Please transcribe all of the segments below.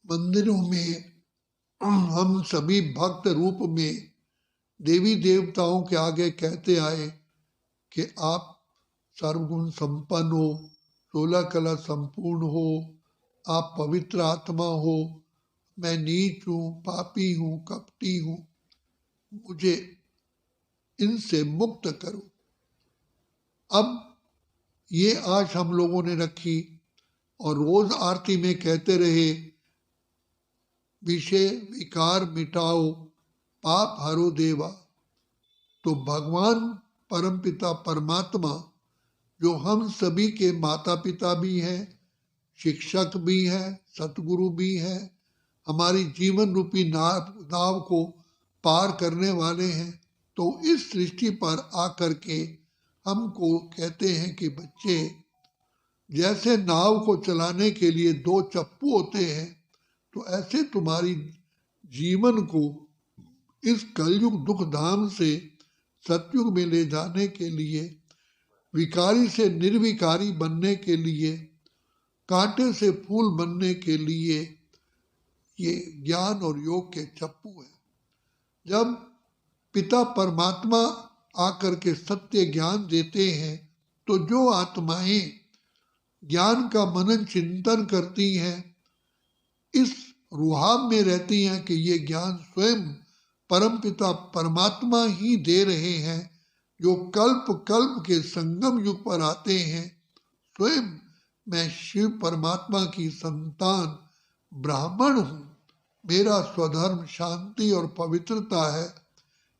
मंदिरों में हम सभी भक्त रूप में देवी देवताओं के आगे कहते आए कि आप सर्वगुण संपन्न हो, 16 कला संपूर्ण हो, आप पवित्र आत्मा हो, मैं नीच हूँ, पापी हूँ, कपटी हूँ, मुझे इनसे मुक्त करो। अब ये आश हम लोगों ने रखी और रोज आरती में कहते रहे, विषय विकार मिटाओ, पाप हरो देवा। तो भगवान परमपिता परमात्मा जो हम सभी के माता पिता भी हैं, शिक्षक भी हैं, सतगुरु भी हैं, हमारी जीवन रूपी नाव को पार करने वाले हैं, तो इस सृष्टि पर आकर के हमको कहते हैं कि बच्चे, जैसे नाव को चलाने के लिए 2 चप्पू होते हैं, तो ऐसे तुम्हारी जीवन को इस कलयुग दुख धाम से सतयुग में ले जाने के लिए, विकारी से निर्विकारी बनने के लिए, कांटे से फूल बनने के लिए ये ज्ञान और योग के चप्पू है। जब पिता परमात्मा आकर के सत्य ज्ञान देते हैं, तो जो आत्माएं ज्ञान का मनन चिंतन करती हैं, इस रुहाब में रहती हैं कि ये ज्ञान स्वयं परमपिता परमात्मा ही दे रहे हैं, जो कल्प कल्प के संगम युग पर आते हैं। स्वयं मैं शिव परमात्मा की संतान ब्राह्मण हूँ, मेरा स्वधर्म शांति और पवित्रता है,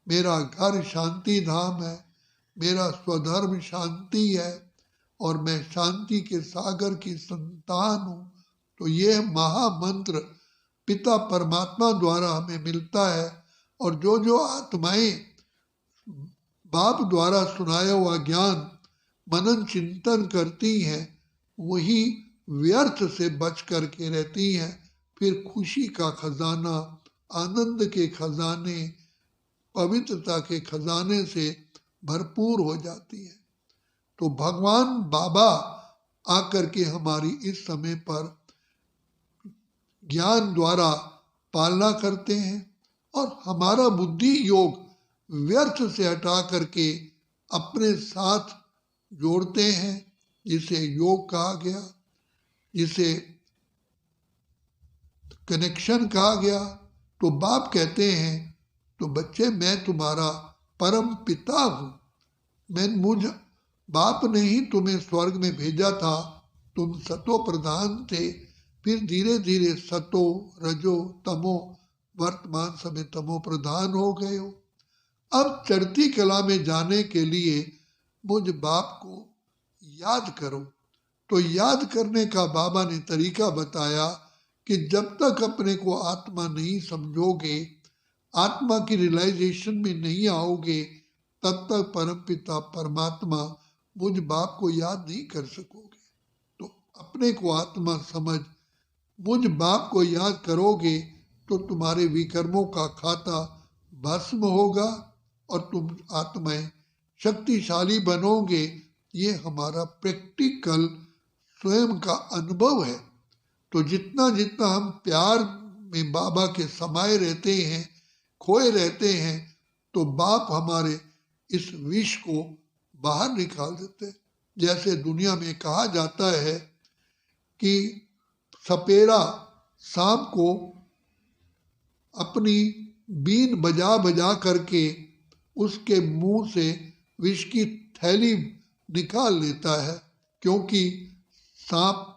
मेरा घर शांति धाम है, मेरा स्वधर्म शांति है और मैं शांति के सागर की संतान हूँ। तो ये महामंत्र पिता परमात्मा द्वारा हमें मिलता है, और जो जो आत्माएं बाप द्वारा सुनाया हुआ ज्ञान मनन चिंतन करती हैं, वही व्यर्थ से बच करके रहती हैं, फिर खुशी का खजाना, आनंद के खजाने, पवित्रता के खजाने से भरपूर हो जाती है। तो भगवान बाबा आकर के हमारी इस समय पर ज्ञान द्वारा पालना करते हैं और हमारा बुद्धि योग व्यर्थ से हटा करके अपने साथ जोड़ते हैं, जिसे योग कहा गया, जिसे कनेक्शन कहा गया। तो बाप कहते हैं, तो बच्चे मैं तुम्हारा परम पिता हूँ, मुझ बाप ने ही तुम्हें स्वर्ग में भेजा था, तुम सतो प्रधान थे, फिर धीरे धीरे सतो रजो तमो, वर्तमान समय तमो प्रधान हो गए हो। अब चढ़ती कला में जाने के लिए मुझ बाप को याद करो। तो याद करने का बाबा ने तरीका बताया कि जब तक अपने को आत्मा नहीं समझोगे, आत्मा की रियलाइजेशन में नहीं आओगे, तब तक परमपिता परमात्मा मुझ बाप को याद नहीं कर सकोगे। तो अपने को आत्मा समझ मुझ बाप को याद करोगे तो तुम्हारे विकर्मों का खाता भस्म होगा और तुम आत्माएं शक्तिशाली बनोगे। ये हमारा प्रैक्टिकल स्वयं का अनुभव है। तो जितना जितना हम प्यार में बाबा के समाये रहते हैं, खोए रहते हैं, तो बाप हमारे इस विष को बाहर निकाल देते हैं। जैसे दुनिया में कहा जाता है कि सपेरा सांप को अपनी बीन बजा बजा करके उसके मुंह से विष की थैली निकाल लेता है, क्योंकि सांप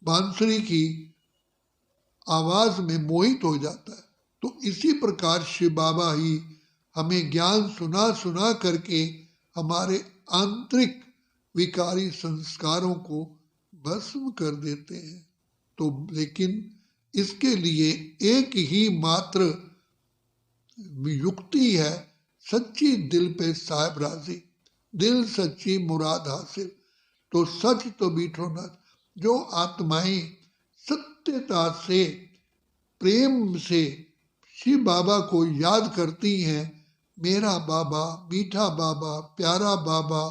बांसुरी की आवाज में मोहित हो जाता है। तो इसी प्रकार शिव बाबा ही हमें ज्ञान सुना सुना करके हमारे आंतरिक विकारी संस्कारों को भस्म कर देते हैं। तो लेकिन इसके लिए एक ही मात्र युक्ति है, सच्ची दिल पे साहिब राजी, दिल सच्ची मुराद हासिल। तो सच तो बीठो न, जो आत्माएं सत्यता से प्रेम से शिव बाबा को याद करती हैं, मेरा बाबा, मीठा बाबा, प्यारा बाबा,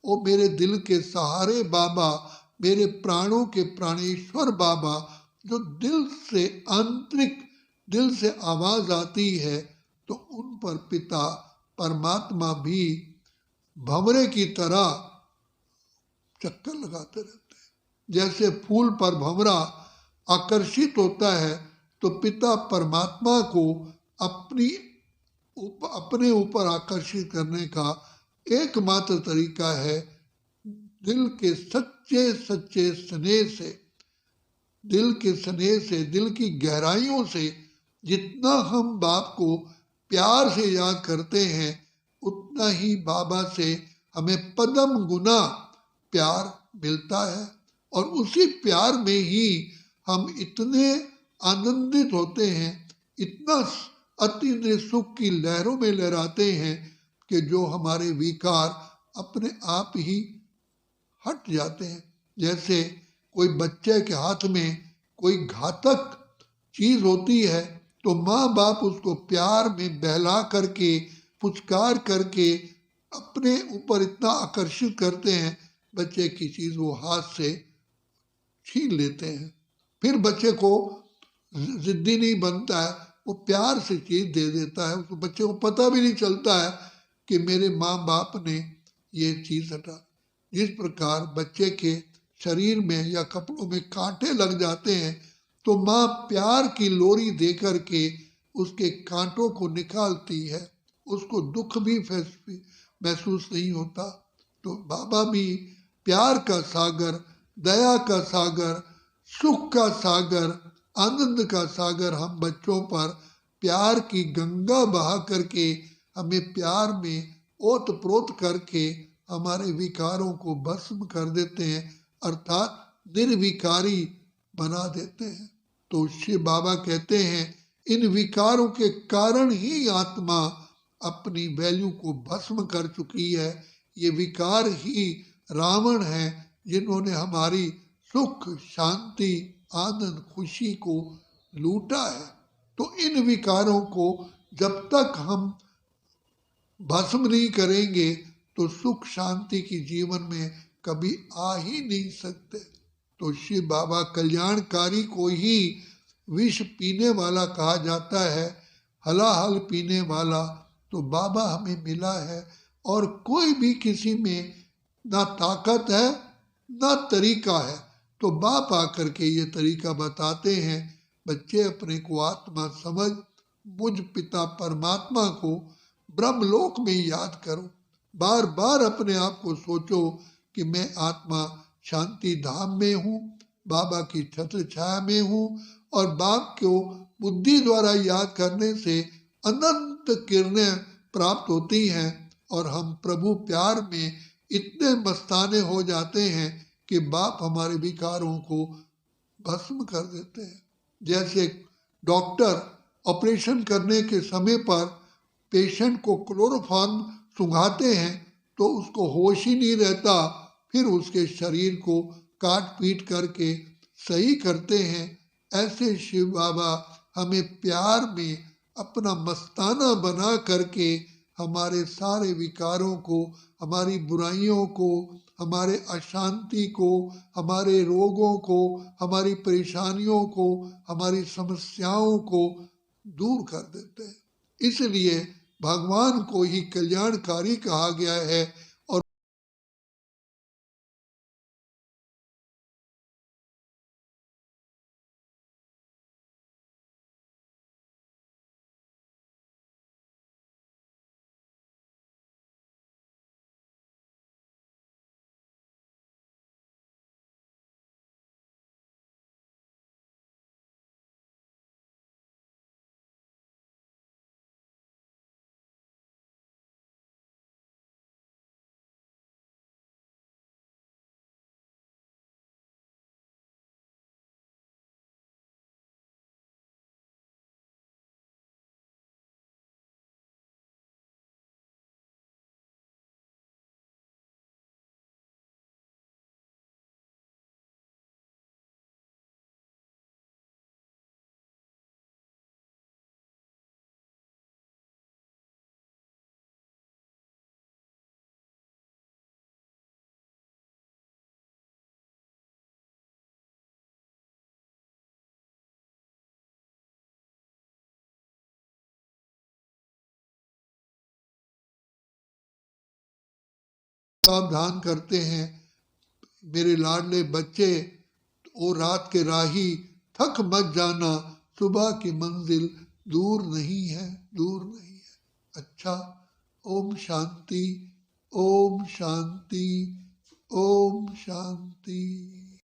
ओ मेरे दिल के सहारे बाबा, मेरे प्राणों के प्राणेश्वर बाबा, जो दिल से आंतरिक दिल से आवाज आती है, तो उन पर पिता परमात्मा भी भंवरे की तरह चक्कर लगाते रहते हैं। जैसे फूल पर भंवरा आकर्षित होता है, तो पिता परमात्मा को अपने ऊपर आकर्षित करने का एकमात्र तरीका है दिल के सच्चे सच्चे स्नेह से, दिल के स्नेह से, दिल की गहराइयों से। जितना हम बाप को प्यार से याद करते हैं, उतना ही बाबा से हमें पदम गुना प्यार मिलता है, और उसी प्यार में ही हम इतने आनंदित होते हैं, इतना अति सुख की लहरों में लहराते हैं कि जो हमारे विकार अपने आप ही हट जाते हैं। जैसे कोई बच्चे के हाथ में कोई घातक चीज होती है, तो माँ बाप उसको प्यार में बहला करके, पुचकार करके अपने ऊपर इतना आकर्षित करते हैं, बच्चे की चीज वो हाथ से छीन लेते हैं। फिर बच्चे को जिद्दी नहीं बनता है, वो प्यार से चीज दे देता है, उसको बच्चे को पता भी नहीं चलता है कि मेरे माँ बाप ने ये चीज हटा। जिस प्रकार बच्चे के शरीर में या कपड़ों में कांटे लग जाते हैं, तो माँ प्यार की लोरी दे करके उसके कांटों को निकालती है, उसको दुख भी महसूस नहीं होता। तो बाबा भी प्यार का सागर, दया का सागर, सुख का सागर, आनंद का सागर हम बच्चों पर प्यार की गंगा बहा करके, हमें प्यार में ओत प्रोत करके हमारे विकारों को भस्म कर देते हैं, अर्थात निर्विकारी बना देते हैं। तो शिव बाबा कहते हैं इन विकारों के कारण ही आत्मा अपनी वैल्यू को भस्म कर चुकी है। ये विकार ही रावण है जिन्होंने हमारी सुख, शांति, आनंद, खुशी को लूटा है। तो इन विकारों को जब तक हम भस्म नहीं करेंगे, तो सुख शांति की जीवन में कभी आ ही नहीं सकते। तो शिव बाबा कल्याणकारी को ही विष पीने वाला कहा जाता है, हलाहल पीने वाला। तो बाबा हमें मिला है, और कोई भी किसी में ना ताकत है ना तरीका है, तो बाप आकर के ये तरीका बताते हैं। बच्चे अपने को आत्मा समझ मुझ पिता परमात्मा को ब्रह्मलोक में याद करो। बार बार अपने आप को सोचो कि मैं आत्मा शांति धाम में हूँ, बाबा की छत्र छाया में हूँ, और बाप को बुद्धि द्वारा याद करने से अनंत किरणें प्राप्त होती हैं, और हम प्रभु प्यार में इतने मस्ताने हो जाते हैं कि बाप हमारे विकारों को भस्म कर देते हैं। जैसे डॉक्टर ऑपरेशन करने के समय पर पेशेंट को क्लोरोफॉर्म सुंघाते हैं, तो उसको होश ही नहीं रहता, फिर उसके शरीर को काट पीट करके सही करते हैं। ऐसे शिव बाबा हमें प्यार में अपना मस्ताना बना करके हमारे सारे विकारों को, हमारी बुराइयों को, हमारे अशांति को, हमारे रोगों को, हमारी परेशानियों को, हमारी समस्याओं को दूर कर देते हैं। इसलिए भगवान को ही कल्याणकारी कहा गया है, सावधान करते हैं, मेरे लाडले बच्चे, ओ रात के राही, थक मत जाना, सुबह की मंजिल दूर नहीं है, दूर नहीं है। अच्छा, ओम शांति, ओम शांति, ओम शांति।